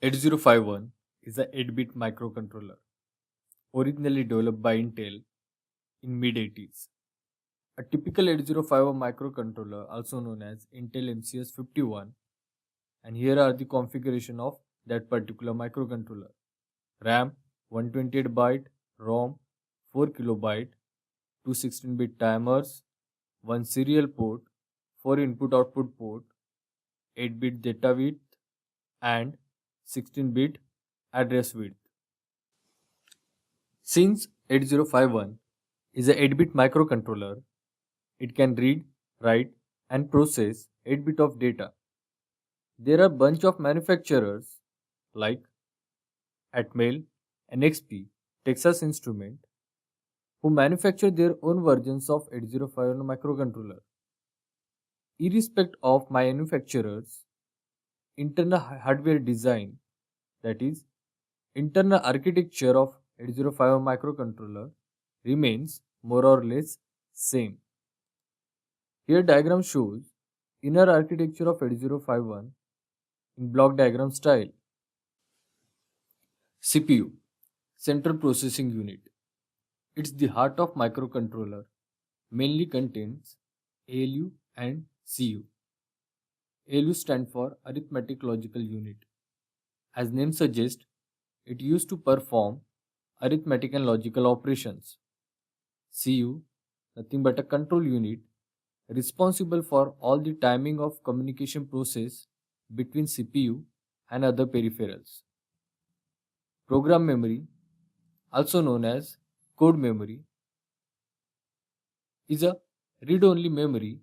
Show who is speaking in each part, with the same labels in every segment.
Speaker 1: 8051 is a 8-bit microcontroller originally developed by Intel in mid-80s. A typical 8051 microcontroller, also known as Intel MCS 51, and here are the configuration of that particular microcontroller. RAM 128 byte, ROM 4 kilobyte, two 16-bit timers, one serial port, four input-output port, 8-bit data width, and 16-bit address width. Since 8051 is a 8-bit microcontroller, it can read, write, and process 8-bit of data. There are bunch of manufacturers like Atmel, NXP, Texas Instrument who manufacture their own versions of 8051 microcontroller. Irrespective of manufacturers, internal hardware design, that is, internal architecture of 8051 microcontroller remains more or less same. Here diagram shows inner architecture of 8051 in block diagram style. CPU, Central Processing Unit. It's the heart of microcontroller, mainly contains ALU and CU. ALU stands for Arithmetic Logical Unit. As name suggests, it used to perform arithmetic and logical operations. CU, nothing but a control unit responsible for all the timing of communication process between CPU and other peripherals. Program memory, also known as code memory, is a read-only memory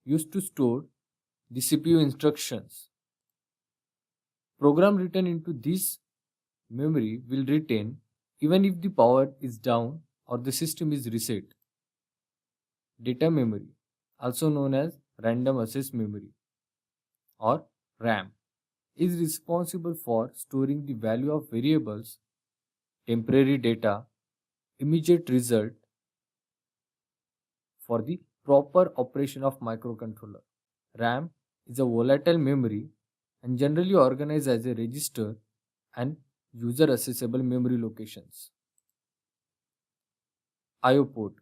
Speaker 1: used to store the CPU instructions. Program written into this memory will retain even if the power is down or the system is reset. Data memory, also known as random access memory or RAM, is responsible for storing the value of variables, temporary data, immediate result for the proper operation of microcontroller. RAM is a volatile memory and generally organized as a register and user accessible memory locations. IO port,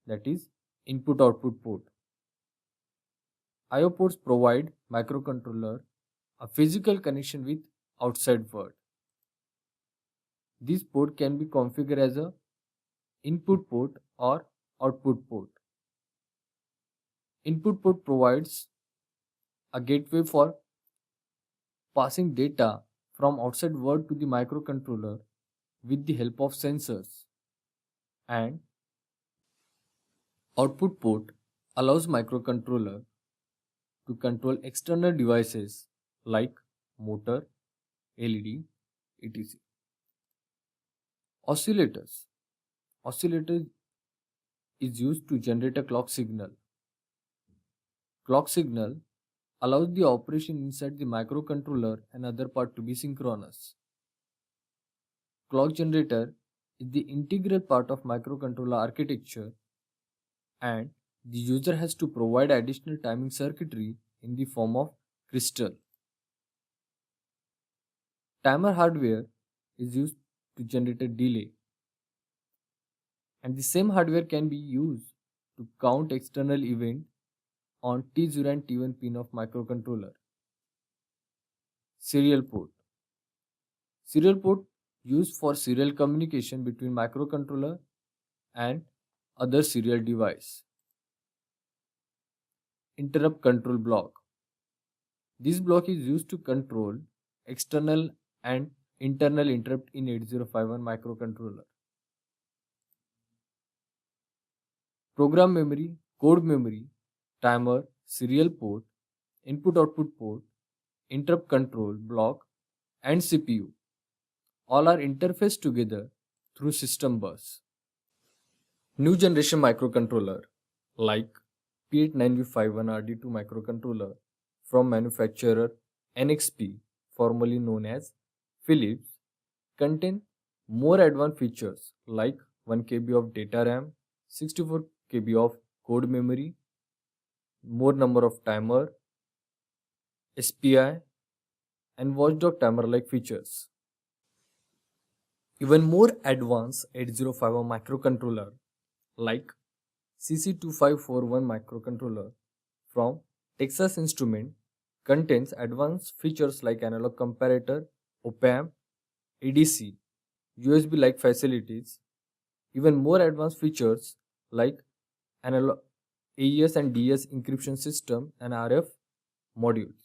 Speaker 1: that is input output port. IO ports provide microcontroller a physical connection with outside world. This port can be configured as a input port or output port. Input port provides a gateway for passing data from outside world to the microcontroller with the help of sensors, and output port allows microcontroller to control external devices like motor, LED, etc. Oscillators. Oscillator is used to generate a clock signal. Clock signal allows the operation inside the microcontroller and other part to be synchronous. Clock generator is the integral part of microcontroller architecture, and the user has to provide additional timing circuitry in the form of crystal. Timer hardware is used to generate a delay, and the same hardware can be used to count external event on T0 and T1 pin of microcontroller. Serial port. Serial port used for serial communication between microcontroller and other serial device. Interrupt control block. This block is used to control external and internal interrupt in 8051 microcontroller. Program memory, code memory, timer, serial port, input output port, interrupt control block, and CPU all are interfaced together through system bus. New generation microcontroller like P89V51RD2 microcontroller from manufacturer NXP, formerly known as Philips, contain more advanced features like 1 KB of data RAM, 64 KB of code memory, more number of timer, SPI, and watchdog timer-like features. Even more advanced 8051 microcontroller like CC2541 microcontroller from Texas Instrument contains advanced features like analog comparator, op-amp, ADC, USB-like facilities, even more advanced features like analog AES and DS encryption system and RF modules.